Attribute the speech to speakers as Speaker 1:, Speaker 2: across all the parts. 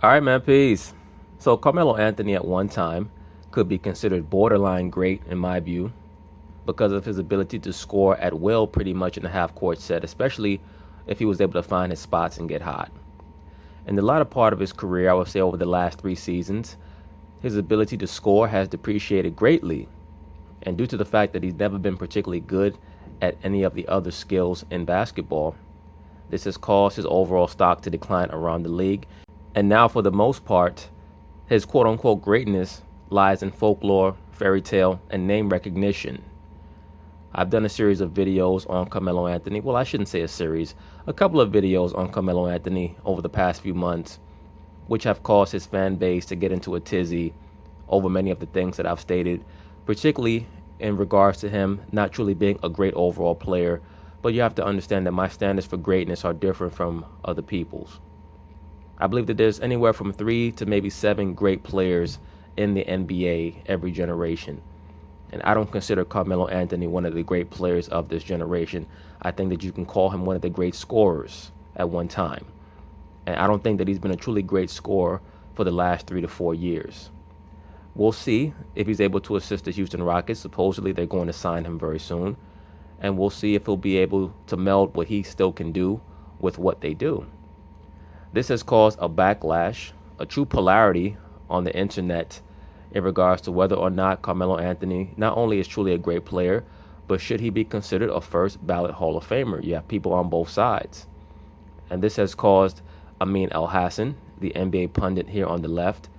Speaker 1: All right, man, peace. So Carmelo Anthony at one time could be considered borderline great in my view because of his ability to score at will pretty much in a half-court set, especially if he was able to find his spots and get hot. In the latter part of his career, I would say over the last 3 seasons, his ability to score has depreciated greatly. And due to the fact that he's never been particularly good at any of the other skills in basketball, this has caused his overall stock to decline around the league. And now, for the most part, his quote-unquote greatness lies in folklore, fairy tale, and name recognition. I've done a series of videos on Carmelo Anthony. Well, I shouldn't say a series. A couple of videos on Carmelo Anthony over the past few months, which have caused his fan base to get into a tizzy over many of the things that I've stated, particularly in regards to him not truly being a great overall player. But you have to understand that my standards for greatness are different from other people's. I believe that there's anywhere from 3 to maybe 7 great players in the NBA every generation. And I don't consider Carmelo Anthony one of the great players of this generation. I think that you can call him one of the great scorers at one time. And I don't think that he's been a truly great scorer for the last 3 to 4 years. We'll see if he's able to assist the Houston Rockets. Supposedly they're going to sign him very soon. And we'll see if he'll be able to meld what he still can do with what they do. This has caused a backlash, a true polarity on the internet in regards to whether or not Carmelo Anthony not only is truly a great player, but should he be considered a first ballot Hall of Famer? You have people on both sides. And this has caused Amin Elhassan, the NBA pundit here on the left,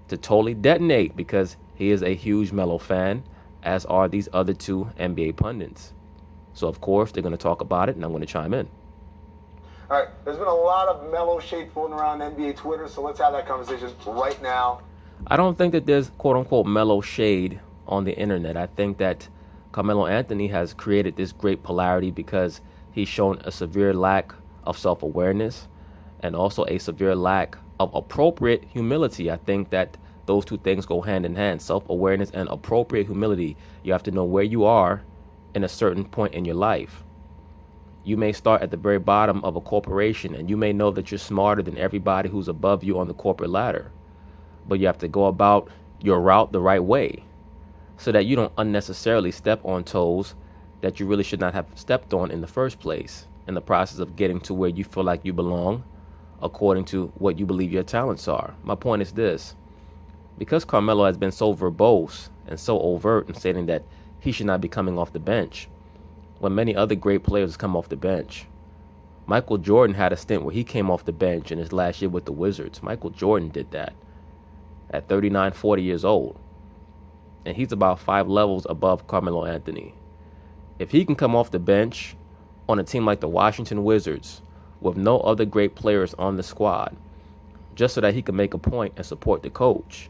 Speaker 1: to totally detonate because he is a huge Melo fan, as are these other 2 NBA pundits. So, of course, they're going to talk about it, and I'm going to chime in.
Speaker 2: All right, there's been a lot of Melo shade floating around NBA Twitter, so let's have that conversation right now.
Speaker 1: I don't think that there's quote-unquote Melo shade on the internet. I think that Carmelo Anthony has created this great polarity because he's shown a severe lack of self-awareness and also a severe lack of appropriate humility. I think that those 2 things go hand in hand, self-awareness and appropriate humility. You have to know where you are in a certain point in your life. You may start at the very bottom of a corporation and you may know that you're smarter than everybody who's above you on the corporate ladder. But you have to go about your route the right way so that you don't unnecessarily step on toes that you really should not have stepped on in the first place in the process of getting to where you feel like you belong according to what you believe your talents are. My point is this. Because Carmelo has been so verbose and so overt in stating that he should not be coming off the bench, when many other great players come off the bench. Michael Jordan had a stint where he came off the bench in his last year with the Wizards. Michael Jordan did that at 39, 40 years old. And he's about 5 levels above Carmelo Anthony. If he can come off the bench on a team like the Washington Wizards with no other great players on the squad, just so that he can make a point and support the coach,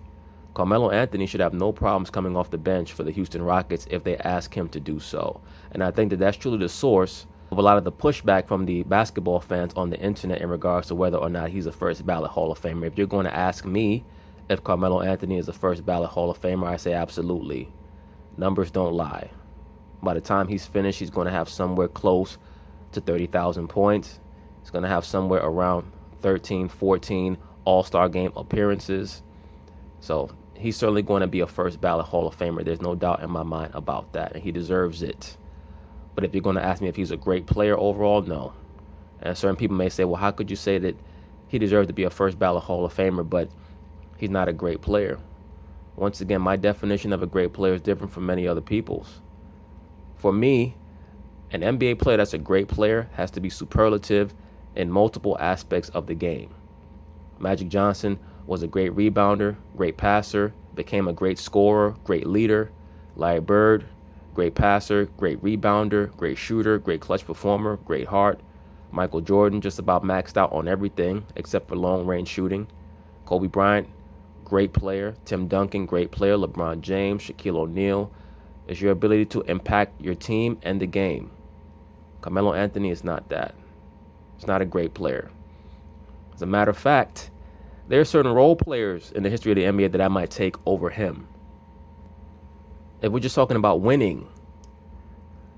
Speaker 1: Carmelo Anthony should have no problems coming off the bench for the Houston Rockets if they ask him to do so. And I think that that's truly the source of a lot of the pushback from the basketball fans on the internet in regards to whether or not he's a first ballot Hall of Famer. If you're going to ask me if Carmelo Anthony is a first ballot Hall of Famer, I say absolutely. Numbers don't lie. By the time he's finished, he's going to have somewhere close to 30,000 points. He's going to have somewhere around 13, 14 All-Star game appearances. So he's certainly going to be a first ballot Hall of Famer. There's no doubt in my mind about that, and he deserves it. But if you're going to ask me if he's a great player overall, no. And certain people may say, well, how could you say that he deserves to be a first ballot Hall of Famer, but he's not a great player? Once again, my definition of a great player is different from many other people's. For me, an NBA player that's a great player has to be superlative in multiple aspects of the game. Magic Johnson was a great rebounder, great passer, became a great scorer, great leader. Larry Bird, great passer, great rebounder, great shooter, great clutch performer, great heart. Michael Jordan just about maxed out on everything except for long-range shooting. Kobe Bryant, great player. Tim Duncan, great player. LeBron James, Shaquille O'Neal. It's your ability to impact your team and the game. Carmelo Anthony is not that. He's not a great player. As a matter of fact, there are certain role players in the history of the NBA that I might take over him. If we're just talking about winning,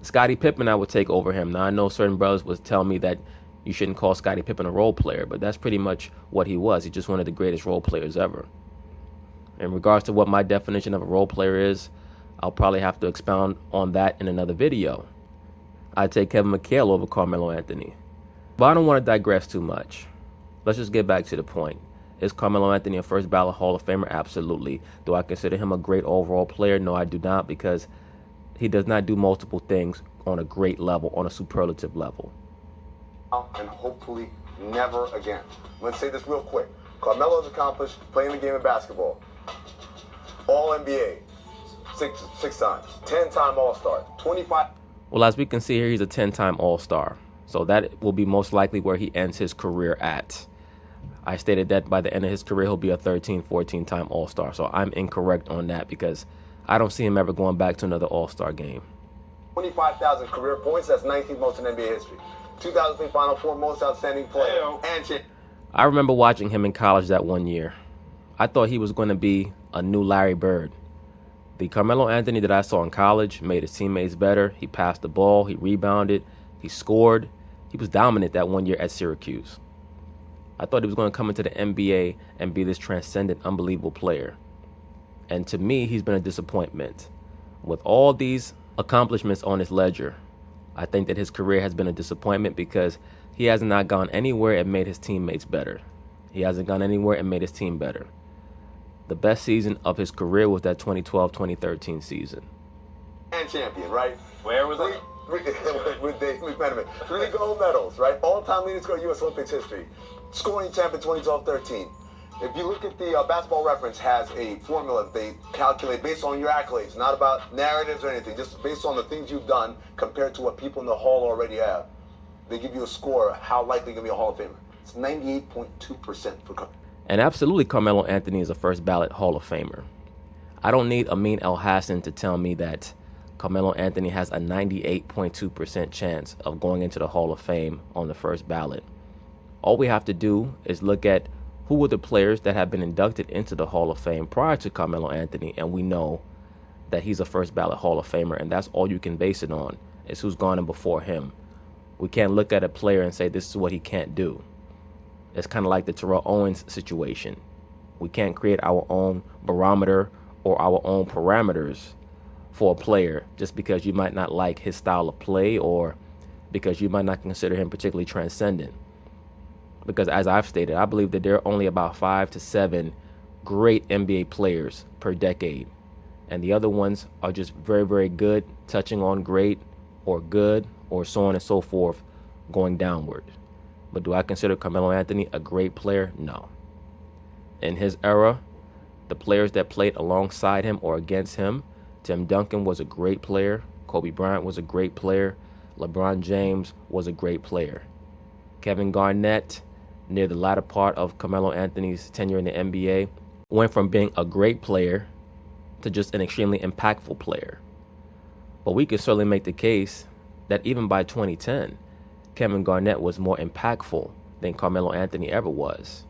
Speaker 1: Scottie Pippen I would take over him. Now, I know certain brothers would tell me that You shouldn't call Scottie Pippen a role player, but that's pretty much what he was. He's just one of the greatest role players ever. In regards to what my definition of a role player is, I'll probably have to expound on that in another video. I'd take Kevin McHale over Carmelo Anthony. But I don't want to digress too much. Let's just get back to the point. Is Carmelo Anthony a first ballot Hall of Famer? Absolutely. Do I consider him a great overall player? No, I do not, because he does not do multiple things on a great level, on a superlative level.
Speaker 2: And hopefully never again. Let's say this real quick. Carmelo has accomplished playing the game of basketball. All NBA, six times, 10-time All-Star, 25.
Speaker 1: Well, as we can see here, he's a 10-time All-Star. So that will be most likely where he ends his career at. I stated that by the end of his career, he'll be a 13, 14-time All-Star. So I'm incorrect on that because I don't see him ever going back to another All-Star game.
Speaker 2: 25,000 career points, that's 19th most in NBA history. 2003 Final Four most outstanding player. And
Speaker 1: I remember watching him in college that one year. I thought he was going to be a new Larry Bird. The Carmelo Anthony that I saw in college made his teammates better. He passed the ball, he rebounded, he scored. He was dominant that one year at Syracuse. I thought he was going to come into the NBA and be this transcendent, unbelievable player. And to me, he's been a disappointment. With all these accomplishments on his ledger, I think that his career has been a disappointment because he has not gone anywhere and made his teammates better. He hasn't gone anywhere and made his team better. The best season of his career was that 2012-2013 season.
Speaker 2: And champion, right?
Speaker 3: Where was it?
Speaker 2: With Dave McMenamin. 3 gold medals, right? All-time leading scorer in U.S. Olympics history. Scoring champion 2012-13. If you look at the Basketball Reference has a formula that they calculate based on your accolades, not about narratives or anything, just based on the things you've done compared to what people in the Hall already have. They give you a score of how likely you're going to be a Hall of Famer. It's 98.2% for.
Speaker 1: And absolutely, Carmelo Anthony is a first ballot Hall of Famer. I don't need Amin El-Hassan to tell me that Carmelo Anthony has a 98.2% chance of going into the Hall of Fame on the first ballot. All we have to do is look at who were the players that have been inducted into the Hall of Fame prior to Carmelo Anthony, and we know that he's a first ballot Hall of Famer, and that's all you can base it on, is who's gone in before him. We can't look at a player and say this is what he can't do. It's kind of like the Terrell Owens situation. We can't create our own barometer or our own parameters for a player just because you might not like his style of play or because you might not consider him particularly transcendent. Because as I've stated, I believe that there are only about 5 to 7 great NBA players per decade. And the other ones are just very, very good, touching on great or good or so on and so forth, going downward. But do I consider Carmelo Anthony a great player? No. In his era, the players that played alongside him or against him, Tim Duncan was a great player. Kobe Bryant was a great player. LeBron James was a great player. Kevin Garnett, near the latter part of Carmelo Anthony's tenure in the NBA, went from being a great player to just an extremely impactful player. But we could certainly make the case that even by 2010, Kevin Garnett was more impactful than Carmelo Anthony ever was.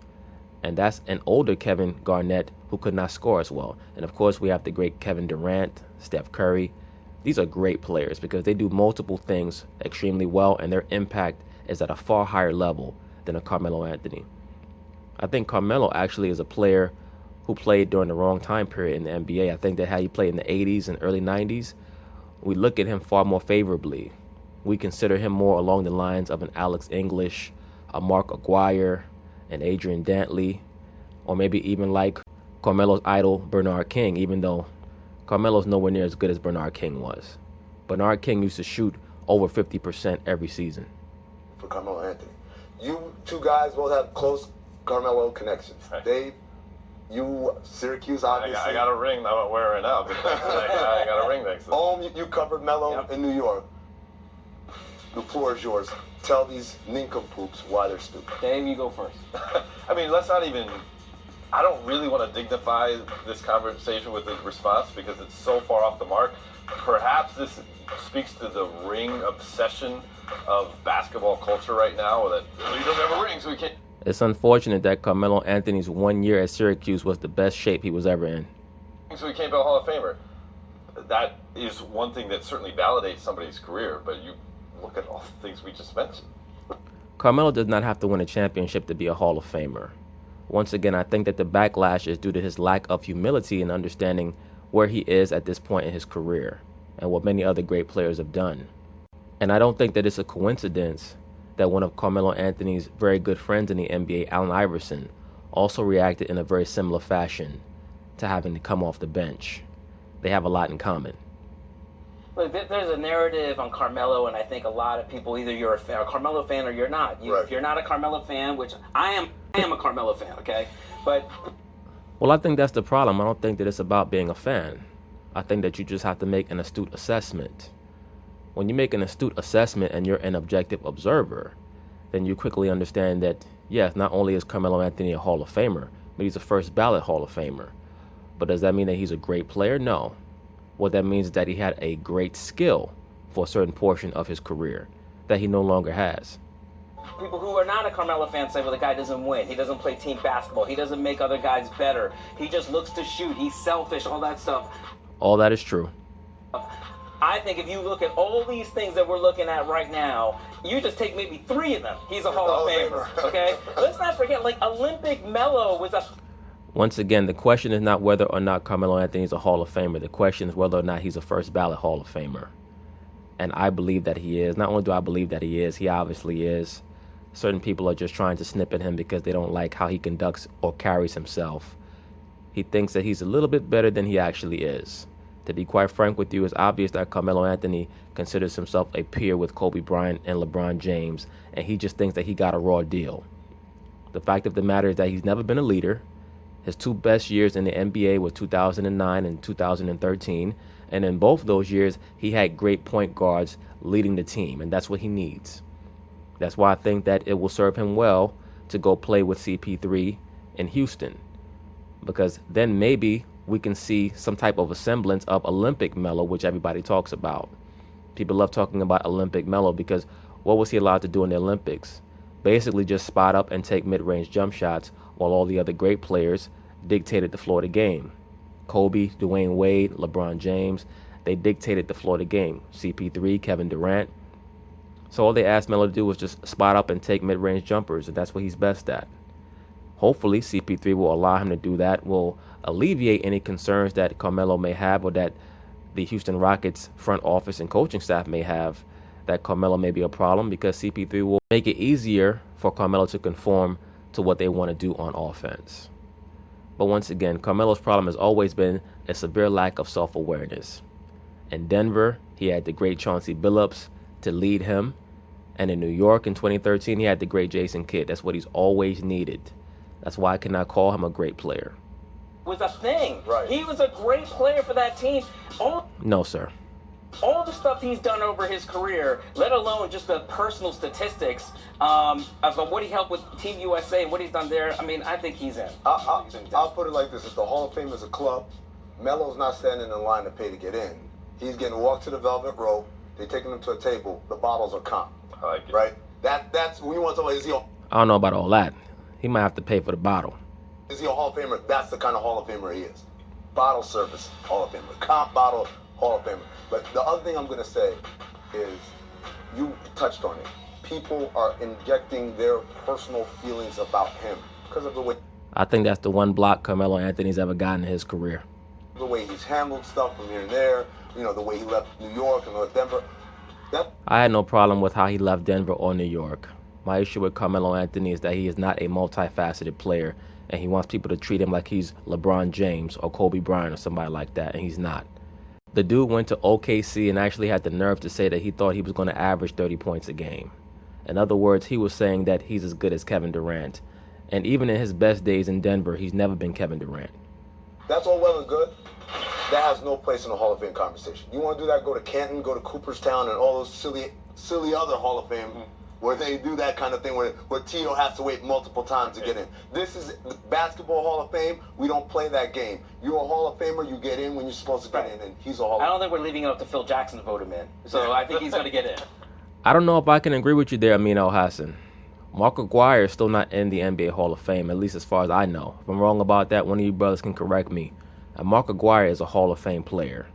Speaker 1: And that's an older Kevin Garnett who could not score as well. And of course, we have the great Kevin Durant, Steph Curry. These are great players because they do multiple things extremely well, and their impact is at a far higher level than a Carmelo Anthony. I think Carmelo actually is a player who played during the wrong time period in the NBA. I think that how he played in the 80s and early 90s, we look at him far more favorably. We consider him more along the lines of an Alex English, a Mark Aguirre, an Adrian Dantley, or maybe even like Carmelo's idol, Bernard King, even though Carmelo's nowhere near as good as Bernard King was. Bernard King used to shoot over 50% every season.
Speaker 2: For Carmelo Anthony. You two guys both have close Carmelo connections.
Speaker 3: Right.
Speaker 2: Dave, you, Syracuse, obviously.
Speaker 3: I got a ring. I'm not wearing it now. But I got a ring next to it.
Speaker 2: You covered Melo
Speaker 3: Yep.
Speaker 2: in New York. The floor is yours. Tell these nincompoops why they're stupid.
Speaker 4: Dave, you go first.
Speaker 3: I mean, let's not even... I don't really want to dignify this conversation with a response because it's so far off the mark. Perhaps this speaks to the ring obsession of basketball culture right now, that we don't have a ring, so we can't...
Speaker 1: It's unfortunate that Carmelo Anthony's 1 year at Syracuse was the best shape he was ever in.
Speaker 3: So he can't be a Hall of Famer. That is one thing that certainly validates somebody's career, but you look at all the things we just mentioned.
Speaker 1: Carmelo does not have to win a championship to be a Hall of Famer. Once again, I think that the backlash is due to his lack of humility and understanding where he is at this point in his career and what many other great players have done. And I don't think that it's a coincidence that one of Carmelo Anthony's very good friends in the NBA, Allen Iverson, also reacted in a very similar fashion to having to come off the bench. They have a lot in common.
Speaker 4: Look, there's a narrative on Carmelo, and I think a lot of people, either you're a Carmelo fan or you're not.
Speaker 2: Right.
Speaker 4: If you're not a Carmelo fan, which I am a Carmelo fan, okay? But
Speaker 1: Well, I think that's the problem. I don't think that it's about being a fan. I think that you just have to make an astute assessment. When you make an astute assessment and you're an objective observer, then you quickly understand that, yes, not only is Carmelo Anthony a Hall of Famer, but he's a first ballot Hall of Famer. But does that mean that he's a great player? No. What that means is that he had a great skill for a certain portion of his career that he no longer has.
Speaker 4: people who are not a Carmelo fan say, well, the guy doesn't win. He doesn't play team basketball. He doesn't make other guys better. He just looks to shoot. He's selfish, all that stuff.
Speaker 1: All that is true.
Speaker 4: I think if you look at all these things that we're looking at right now, you just take maybe 3 of them. He's a Hall of Famer, okay? Let's not forget, like, Olympic Melo was a...
Speaker 1: Once again, the question is not whether or not Carmelo Anthony is a Hall of Famer. The question is whether or not he's a first ballot Hall of Famer. And I believe that he is. Not only do I believe that he is, he obviously is. Certain people are just trying to snip at him because they don't like how he conducts or carries himself. He thinks that he's a little bit better than he actually is. To be quite frank with you, it's obvious that Carmelo Anthony considers himself a peer with Kobe Bryant and LeBron James, and he just thinks that he got a raw deal. The fact of the matter is that he's never been a leader. His 2 best years in the NBA were 2009 and 2013, and in both those years, he had great point guards leading the team, and that's what he needs. That's why I think that it will serve him well to go play with CP3 in Houston, because then maybe we can see some type of a semblance of Olympic Melo, which everybody talks about. People love talking about Olympic Melo because what was he allowed to do in the Olympics? Basically just spot up and take mid-range jump shots while all the other great players dictated the flow of the game. Kobe, Dwayne Wade, LeBron James, they dictated the flow of the game. CP3, Kevin Durant. So all they asked Melo to do was just spot up and take mid-range jumpers, and that's what he's best at. Hopefully, CP3 will allow him to do that, will alleviate any concerns that Carmelo may have or that the Houston Rockets front office and coaching staff may have that Carmelo may be a problem, because CP3 will make it easier for Carmelo to conform to what they want to do on offense. But once again, Carmelo's problem has always been a severe lack of self-awareness. In Denver, he had the great Chauncey Billups to lead him. And in New York in 2013, he had the great Jason Kidd. That's what he's always needed. That's why I cannot call him a great player.
Speaker 4: Was a thing.
Speaker 2: Right.
Speaker 4: He was a great player for that team.
Speaker 1: No, sir.
Speaker 4: All the stuff he's done over his career, let alone just the personal statistics of what he helped with Team USA and what he's done there, I mean, I think he's in.
Speaker 2: I'll put it like this. If the Hall of Fame is a club, Melo's not standing in line to pay to get in. He's getting walked to the velvet rope. They're taking him to a table. The bottles are comp.
Speaker 3: I like it.
Speaker 2: Right? That's when you want somebody,
Speaker 1: I don't know about all that. He might have to pay for the bottle.
Speaker 2: is he a Hall of Famer? That's the kind of Hall of Famer he is. Bottle service, Hall of Famer. Comp bottle, Hall of Famer. But the other thing I'm going to say is, you touched on it. People are injecting their personal feelings about him because of the way
Speaker 1: I think that's the one block Carmelo Anthony's ever gotten in his career.
Speaker 2: the way he's handled stuff from here and there, you know, the way he left New York and left Denver.
Speaker 1: I had no problem with how he left Denver or New York. My issue with Carmelo Anthony is that he is not a multifaceted player, and he wants people to treat him like he's LeBron James or Kobe Bryant or somebody like that, and he's not. The dude went to OKC and actually had the nerve to say that he thought he was going to average 30 points a game. In other words, he was saying that he's as good as Kevin Durant. And even in his best days in Denver, he's never been Kevin Durant.
Speaker 2: That's all well and good. That has no place in the Hall of Fame conversation. You want to do that, go to Canton, go to Cooperstown, and all those silly other Hall of Fame where they do that kind of thing where Tito has to wait multiple times to get in. This is the Basketball Hall of Fame. We don't play that game. You're a Hall of Famer. You get in when you're supposed to get in, and he's a Hall of Famer.
Speaker 4: I don't think we're leaving it up to Phil Jackson to vote him in. So I think he's going to get in.
Speaker 1: I don't know if I can agree with you there, Amin El-Hassan. Mark Aguirre is still not in the NBA Hall of Fame, at least as far as I know. If I'm wrong about that, one of you brothers can correct me. And Mark Aguirre is a Hall of Fame player.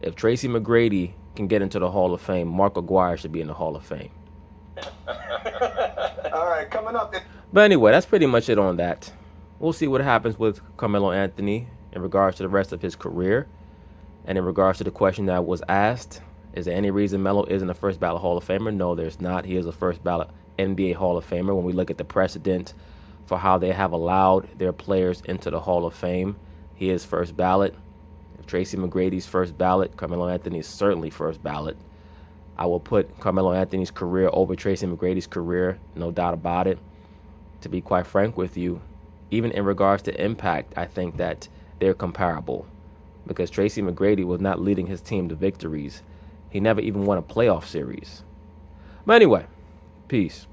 Speaker 1: If Tracy McGrady can get into the Hall of Fame, Mark Aguirre should be in the Hall of Fame.
Speaker 2: All right, coming up.
Speaker 1: But anyway, that's pretty much it on that. We'll see what happens with Carmelo Anthony in regards to the rest of his career. And in regards to the question that was asked, is there any reason Melo isn't a first ballot Hall of Famer? No, there's not. He is a first ballot NBA Hall of Famer. When we look at the precedent for how they have allowed their players into the Hall of Fame, he is first ballot. If Tracy McGrady's first ballot, Carmelo Anthony is certainly first ballot. I will put Carmelo Anthony's career over Tracy McGrady's career, no doubt about it. To be quite frank with you, even in regards to impact, I think that they're comparable because Tracy McGrady was not leading his team to victories. He never even won a playoff series. But anyway, peace.